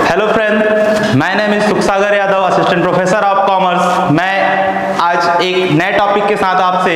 Hello friend, my name is Sukhsagar Yadav, assistant professor of commerce. मैं आज एक नए टॉपिक के साथ आपसे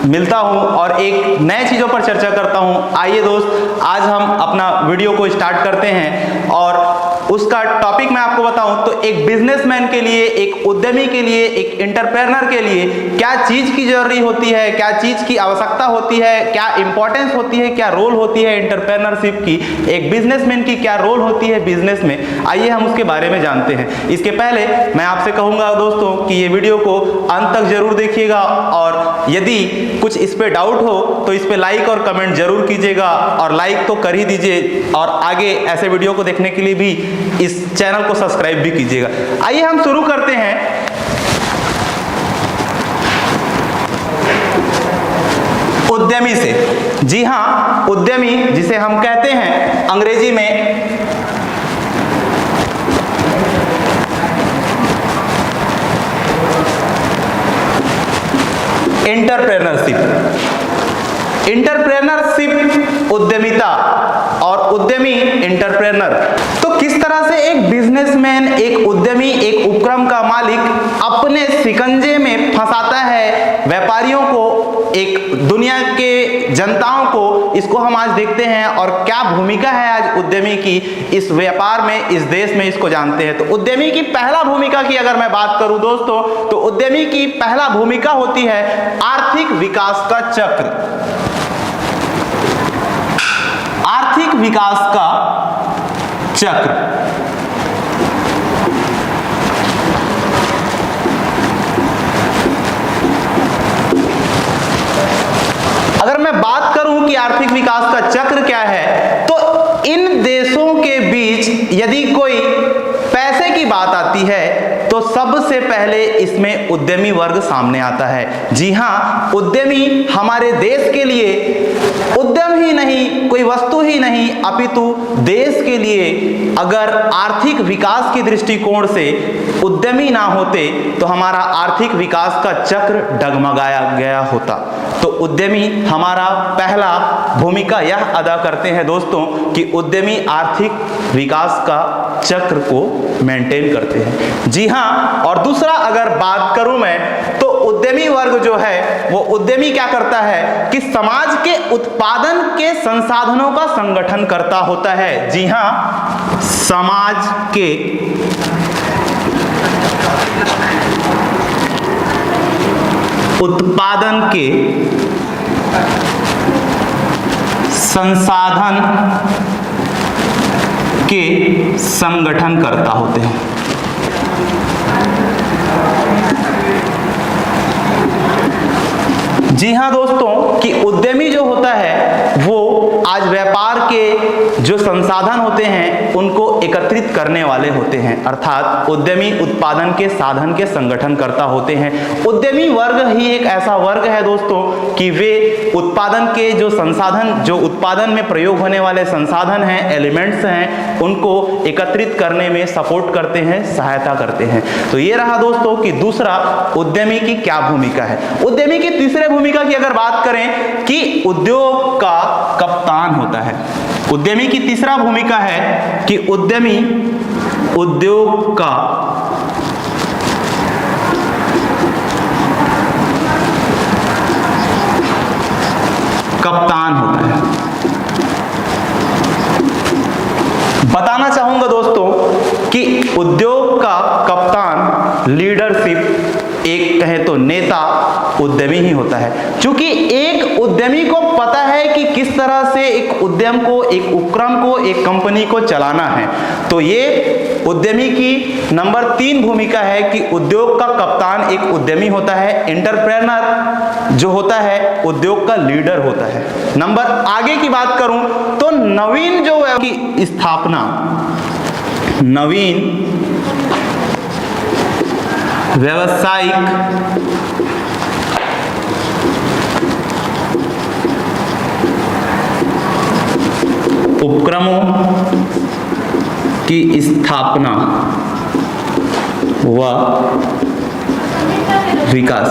मिलता हूं और एक नए चीज़ों पर चर्चा करता हूं। आइए दोस्त, आज हम अपना वीडियो को स्टार्ट करते हैं और उसका टॉपिक मैं आपको बताऊं तो एक बिजनेसमैन के लिए, एक उद्यमी के लिए, एक एंटरप्रेन्योर के लिए क्या चीज़ की जरूरी होती है, क्या चीज़ की आवश्यकता होती है, क्या इंपॉर्टेंस होती है, क्या रोल होती है एंटरप्रेन्योरशिप की, एक बिजनेसमैन की क्या रोल होती है बिजनेस में। आइए हम उसके बारे में जानते हैं। इसके पहले मैं आपसे कहूँगा दोस्तों कि ये वीडियो को अंत तक जरूर देखिएगा और यदि कुछ इस पे डाउट हो तो इस पे लाइक और कमेंट जरूर कीजिएगा, और लाइक तो कर ही दीजिए और आगे ऐसे वीडियो को देखने के लिए भी इस चैनल को सब्सक्राइब भी कीजिएगा। आइए हम शुरू करते हैं। उद्यमी से। जी हां, उद्यमी जिसे हम कहते हैं अंग्रेजी में एंटरप्रेन्योरशिप उद्यमिता और उद्यमी एंटरप्रेन्योर। तो किस तरह से एक बिजनेसमैन, एक उद्यमी, एक उपक्रम का मालिक अपने शिकंजे में फंसाता है व्यापारियों को, एक दुनिया के जनताओं को, इसको हम आज देखते हैं। और क्या भूमिका है आज उद्यमी की इस व्यापार में, इस देश में, इसको जानते हैं। तो उद्यमी की पहला भूमिका की अगर मैं बात करूं दोस्तों, तो उद्यमी की पहला भूमिका होती है आर्थिक विकास का चक्र। आर्थिक विकास का चक्र। अगर मैं बात करूं कि आर्थिक विकास का चक्र क्या है, तो इन देशों के बीच यदि कोई पैसे की बात आती है तो सबसे पहले इसमें उद्यमी वर्ग सामने आता है। जी हां, उद्यमी हमारे देश के लिए उद्यम ही नहीं, कोई वस्तु ही नहीं, अपितु देश के लिए अगर आर्थिक विकास के दृष्टिकोण से उद्यमी ना होते तो हमारा आर्थिक विकास का चक्र डगमगाया गया होता। तो उद्यमी हमारा पहला भूमिका यह अदा करते हैं दोस्तों कि उद्यमी आर्थिक विकास का चक्र को मेंटेन करते हैं। जी हां, और दूसरा अगर बात करूं मैं तो उद्यमी वर्ग जो है वो उद्यमी क्या करता है कि समाज के उत्पादन के संसाधनों का संगठन करता होता है। जी हां, समाज के उत्पादन के संसाधन के संगठन करता होते हैं। जी हां दोस्तों, कि उद्यमी जो होता है वो आज व्यापार के जो संसाधन होते हैं उनको एकत्रित करने वाले होते हैं, अर्थात उद्यमी उत्पादन के साधन के संगठन करता होते हैं। उद्यमी वर्ग ही एक ऐसा वर्ग है दोस्तों कि वे उत्पादन के जो संसाधन, जो उत्पादन में प्रयोग होने वाले संसाधन हैं, एलिमेंट्स हैं, उनको एकत्रित करने में सपोर्ट करते हैं, सहायता करते हैं। तो ये रहा दोस्तों कि दूसरा उद्यमी की क्या भूमिका है। उद्यमी की तीसरे भूमिका की अगर बात करें कि उद्योग का कप्तान होता है। उद्यमी की तीसरा भूमिका है कि उद्यमी उद्योग का कप्तान होता है। बताना चाहूंगा दोस्तों कि उद्योग का कप्तान, लीडरशिप, एक कहे तो नेता उद्यमी ही होता है। क्योंकि एक उद्यमी को पता है कि किस तरह से एक उद्यम को, एक उपक्रम को, एक कंपनी को चलाना है। तो ये उद्यमी की नंबर 3 भूमिका है कि उद्योग का कप्तान एक उद्यमी होता है। एंटरप्रेन्योर जो होता है उद्योग का लीडर होता है। नंबर आगे की बात करूं तो नवीन जो है की स्थापना, नवीन व्यावसायिक उपक्रमों की स्थापना व विकास।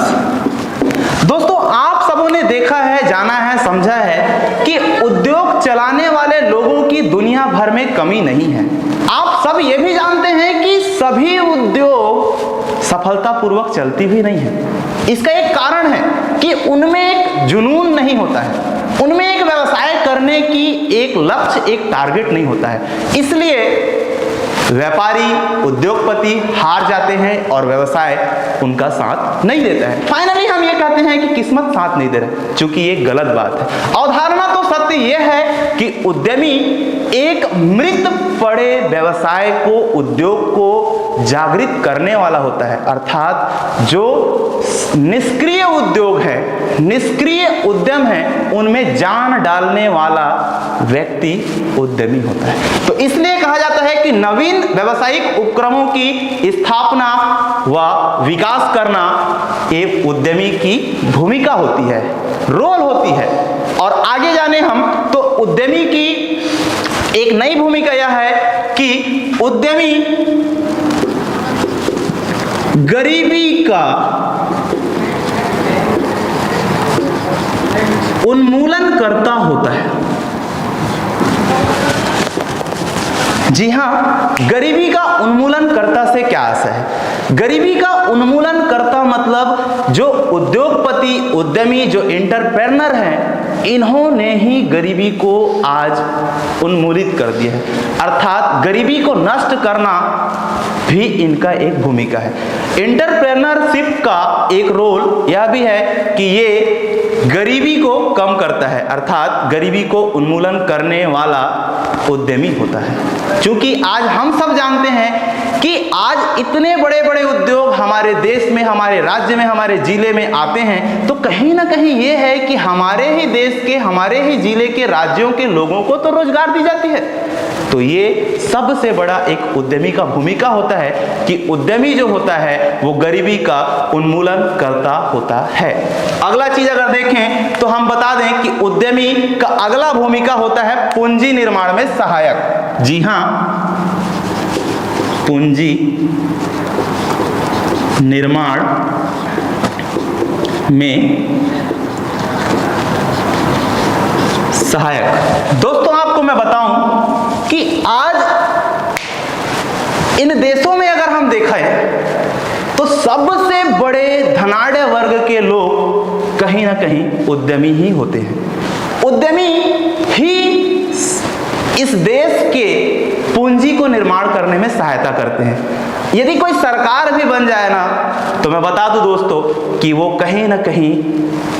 दोस्तों, आप सबों ने देखा है, जाना है, समझा है कि उद्योग उद्योग चलाने वाले लोगों की दुनिया भर में कमी नहीं है। आप सब ये भी जानते हैं कि सभी उद्योग सफलतापूर्वक चलती भी नहीं है। इसका एक कारण है कि उनमें एक जुनून नहीं होता है, उनमें एक व्यवसाय करने की एक लक्ष्य, एक टारगेट नहीं होता है। इसलिए व्यापारी, उद्योगपति हार जाते हैं और व्यवसाय उनका साथ नहीं देता है। फाइनली हम ये कहते हैं कि किस्मत साथ नहीं दे रहा, क्योंकि ये गलत बात है। अवधारणा तो सत्य ये है कि उद्यमी एक मृत पड़े व्यवसाय को, उद्योग को जागृत करने वाला होता है। अर्थात जो निष्क्रिय उद्योग है, निष्क्रिय उद्यम है, उनमें जान डालने वाला व्यक्ति उद्यमी होता है। तो इसलिए कहा जाता है कि नवीन व्यावसायिक उपक्रमों की स्थापना व विकास करना एक उद्यमी की भूमिका होती है, रोल होती है। और आगे जाने हम तो उद्यमी की एक नई भूमिका यह है कि उद्यमी गरीबी का उन्मूलन करता होता है। जी हाँ, गरीबी का उन्मूलन करता से क्या आशय है? गरीबी का उन्मूलन करता मतलब जो उद्योगपति, उद्यमी, जो एंटरप्रेन्योर हैं, इन्होंने ही गरीबी को आज उन्मूलित कर दिया है। अर्थात गरीबी को नष्ट करना भी इनका एक भूमिका है। एंटरप्रेन्योरशिप का एक रोल यह भी है कि ये गरीबी को कम करता है, अर्थात गरीबी को उन्मूलन करने वाला उद्यमी होता है। क्योंकि आज हम सब जानते हैं कि आज इतने बड़े बड़े उद्योग हमारे देश में, हमारे राज्य में, हमारे जिले में आते हैं, तो कहीं ना कहीं ये है कि हमारे ही देश के, हमारे ही जिले के, राज्यों के लोगों को तो रोजगार दी जाती है। तो ये सबसे बड़ा एक उद्यमी का भूमिका होता है कि उद्यमी जो होता है वो गरीबी का उन्मूलन करता होता है। अगला चीज अगर देखें तो हम बता दें कि उद्यमी का अगला भूमिका होता है पूंजी निर्माण में सहायक। जी हाँ, पूंजी निर्माण में सहायक। दोस्तों आपको मैं बताऊं कि आज इन देशों में अगर हम देखें तो सबसे बड़े धनाढ़ वर्ग के लोग कहीं ना कहीं उद्यमी ही होते हैं। उद्यमी ही इस देश के पूंजी को निर्माण करने में सहायता करते हैं। यदि कोई सरकार भी बन जाए ना, तो मैं बता दूं दोस्तों कि वो कहीं ना कहीं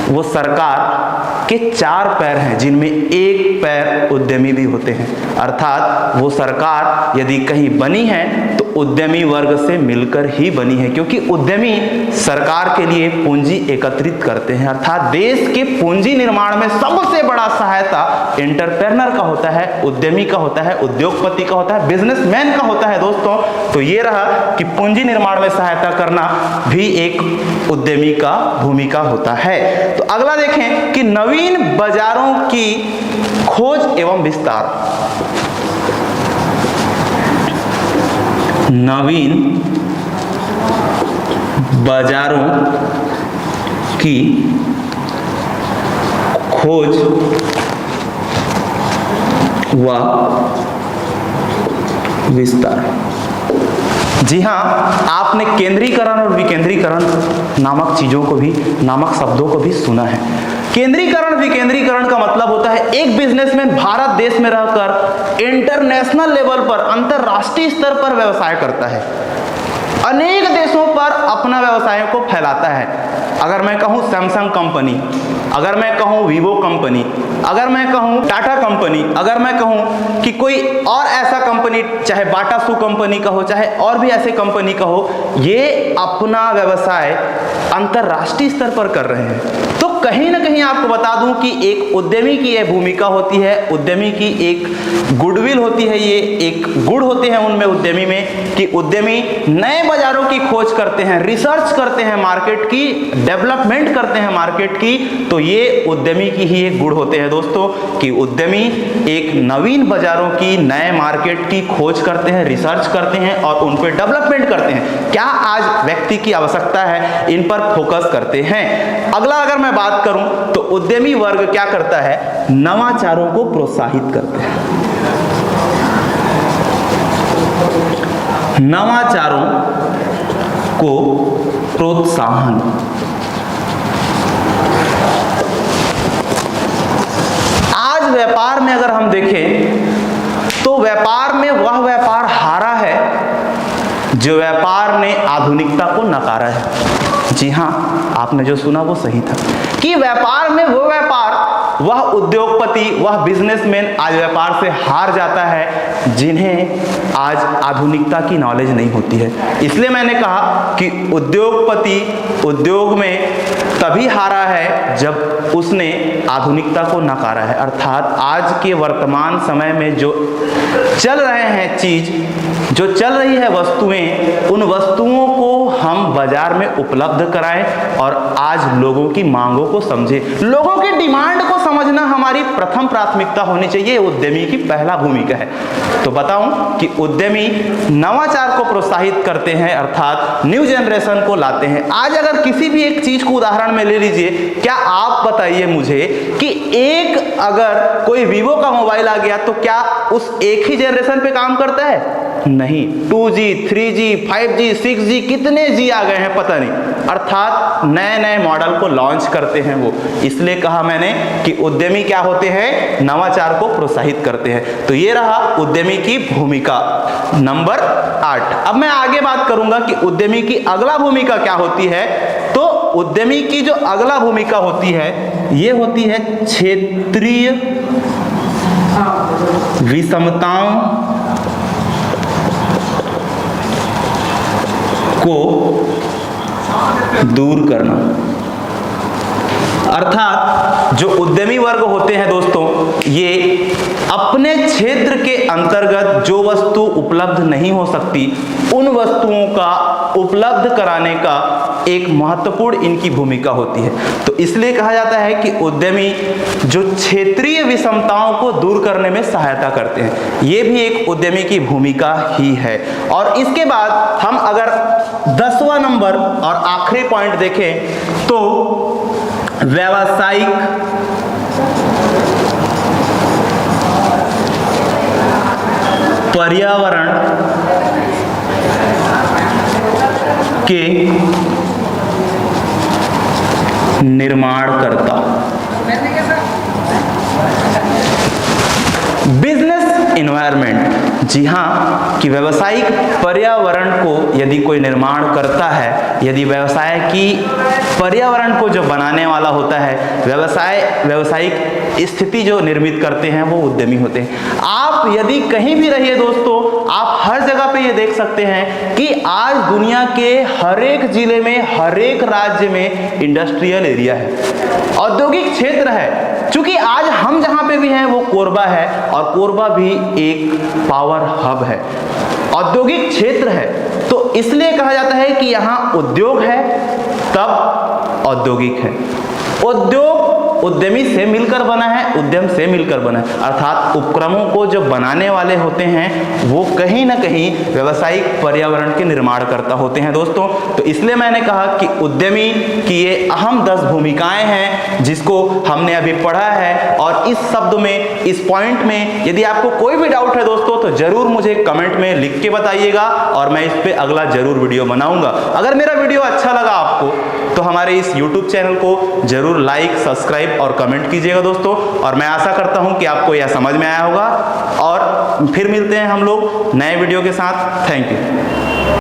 वो सरकार के 4 पैर हैं, जिनमें एक पैर उद्यमी भी होते हैं। अर्थात वो सरकार यदि कहीं बनी है तो उद्यमी वर्ग से मिलकर ही बनी है, क्योंकि उद्यमी सरकार के लिए पूंजी एकत्रित करते हैं। अर्थात देश के पूंजी निर्माण में सबसे बड़ा सहायता एंटरप्रेन्योर का होता है, उद्यमी का होता है, उद्योगपति का होता है, बिजनेसमैन का होता है। दोस्तों तो ये रहा कि पूंजी निर्माण में सहायता करना भी एक उद्यमी का भूमिका होता है। तो अगला देखें कि नवीन बाजारों की खोज एवं विस्तार। नवीन बाजारों की खोज व विस्तार। जी हाँ, आपने केंद्रीकरण और विकेंद्रीकरण नामक चीजों को भी, नामक शब्दों को भी सुना है। केंद्रीकरण, विकेंद्रीकरण का मतलब होता है एक बिजनेसमैन भारत देश में रहकर इंटरनेशनल लेवल पर, अंतरराष्ट्रीय स्तर पर व्यवसाय करता है, अनेक देशों पर अपना व्यवसाय को फैलाता है। अगर मैं कहूं सैमसंग कंपनी, अगर मैं कहूं वीवो कंपनी, अगर मैं कहूं टाटा कंपनी, अगर मैं कहूं कि कोई और ऐसा कंपनी, चाहे बाटा सू कंपनी का हो, चाहे और भी ऐसे कंपनी का हो, ये अपना व्यवसाय अंतरराष्ट्रीय स्तर पर कर रहे हैं। तो कहीं ना कहीं आपको बता दूं कि एक उद्यमी की यह भूमिका होती है, उद्यमी की एक गुडविल होती है, ये एक गुण होते हैं उनमें, उद्यमी में, कि उद्यमी नए बाजारों की खोज करते हैं, रिसर्च करते हैं, मार्केट की डेवलपमेंट करते हैं मार्केट की, तो ये उद्यमी की ही एक गुण होते हैं दोस्तों कि उद्यमी एक नवीन बाजारों की, नए मार्केट की खोज करते हैं, रिसर्च करते हैं और उन पर डेवलपमेंट करते हैं। क्या आज व्यक्ति की आवश्यकता है, इन पर फोकस करते हैं। अगला अगर मैं बात करूं तो उद्यमी वर्ग क्या करता है, नवाचारों को प्रोत्साहित करते हैं। नवाचारों को प्रोत्साहन, आज व्यापार में अगर हम देखें तो व्यापार में वह व्यापार हारा है जो व्यापार ने आधुनिकता को नकारा है। जी हां, आपने जो सुना वो सही था कि व्यापार में वो व्यापार, वह उद्योगपति, वह बिजनेसमैन आज व्यापार से हार जाता है जिन्हें आज आधुनिकता की नॉलेज नहीं होती है। इसलिए मैंने कहा कि उद्योगपति उद्योग में तभी हारा है जब उसने आधुनिकता को नकारा है। अर्थात आज के वर्तमान समय में जो चल रहे हैं चीज, जो चल रही है वस्तुएं, उन वस्तुओं को हम बाजार में उपलब्ध कराएं और आज लोगों की मांगों को समझें। लोगों की डिमांड को समझना हमारी प्रथम प्राथमिकता होनी चाहिए। उद्यमी की पहला भूमिका है। तो बताऊं कि उद्यमी नवाचार को प्रोत्साहित करते हैं, अर्थात न्यू जनरेशन को लाते हैं। आज अगर किसी भी एक चीज को उदाहरण में ले लीजिए, क्या आप बताइए मुझे कि एक अगर कोई वीवो का मोबाइल आ गया तो क्या उस एक ही जनरेशन पे काम करता है? नहीं, 2G, 3G, 5G, 6G, कितने जी आ गए हैं पता नहीं। अर्थात नए नए मॉडल को लॉन्च करते हैं वो। इसलिए कहा मैंने कि उद्यमी क्या होते हैं, नवाचार को प्रोत्साहित करते हैं। तो ये रहा उद्यमी की भूमिका नंबर 8। अब मैं आगे बात करूंगा कि उद्यमी की अगला भूमिका क्या होती है। तो उद्यमी की जो अगला भूमिका होती है, ये होती है क्षेत्रीय विषमताओं को दूर करना। अर्थात जो उद्यमी वर्ग होते हैं दोस्तों, ये अपने क्षेत्र के अंतर्गत जो वस्तु उपलब्ध नहीं हो सकती, उन वस्तुओं का उपलब्ध कराने का एक महत्वपूर्ण इनकी भूमिका होती है। तो इसलिए कहा जाता है कि उद्यमी जो क्षेत्रीय विषमताओं को दूर करने में सहायता करते हैं, ये भी एक उद्यमी की भूमिका ही है। और इसके बाद हम अगर 10वां नंबर और आखिरी पॉइंट देखें तो व्यावसायिक पर्यावरण के निर्माणकर्ता। बिजनेस इन्वायरमेंट, जी हाँ, कि व्यावसायिक पर्यावरण को यदि कोई निर्माण करता है, यदि व्यवसाय की पर्यावरण को जो बनाने वाला होता है, व्यावसायिक स्थिति जो निर्मित करते हैं, वो उद्यमी होते हैं। आप यदि कहीं भी रहिए दोस्तों, आप हर जगह पे ये देख सकते हैं कि आज दुनिया के हर एक जिले में, हर एक राज्य में इंडस्ट्रियल एरिया है, औद्योगिक क्षेत्र है। क्योंकि आज हम जहां पे भी हैं वो कोरबा है, और कोरबा भी एक पावर हब है, औद्योगिक क्षेत्र है। तो इसलिए कहा जाता है कि यहां उद्योग है तब औद्योगिक है। उद्योग उद्यमी से मिलकर बना है, उद्यम से मिलकर बना है। अर्थात उपक्रमों को जो बनाने वाले होते हैं वो कहीं ना कहीं व्यावसायिक पर्यावरण के निर्माणकर्ता होते हैं दोस्तों। तो इसलिए मैंने कहा कि उद्यमी की ये अहम 10 भूमिकाएं हैं जिसको हमने अभी पढ़ा है। और इस शब्द में, इस पॉइंट में यदि आपको कोई भी डाउट है दोस्तों तो जरूर मुझे कमेंट में लिख के बताइएगा और मैं इस पर अगला जरूर वीडियो बनाऊंगा। अगर मेरा वीडियो अच्छा लगा आपको तो हमारे इस YouTube चैनल को जरूर लाइक, सब्सक्राइब और कमेंट कीजिएगा दोस्तों। और मैं आशा करता हूं कि आपको यह समझ में आया होगा, और फिर मिलते हैं हम लोग नए वीडियो के साथ। Thank you.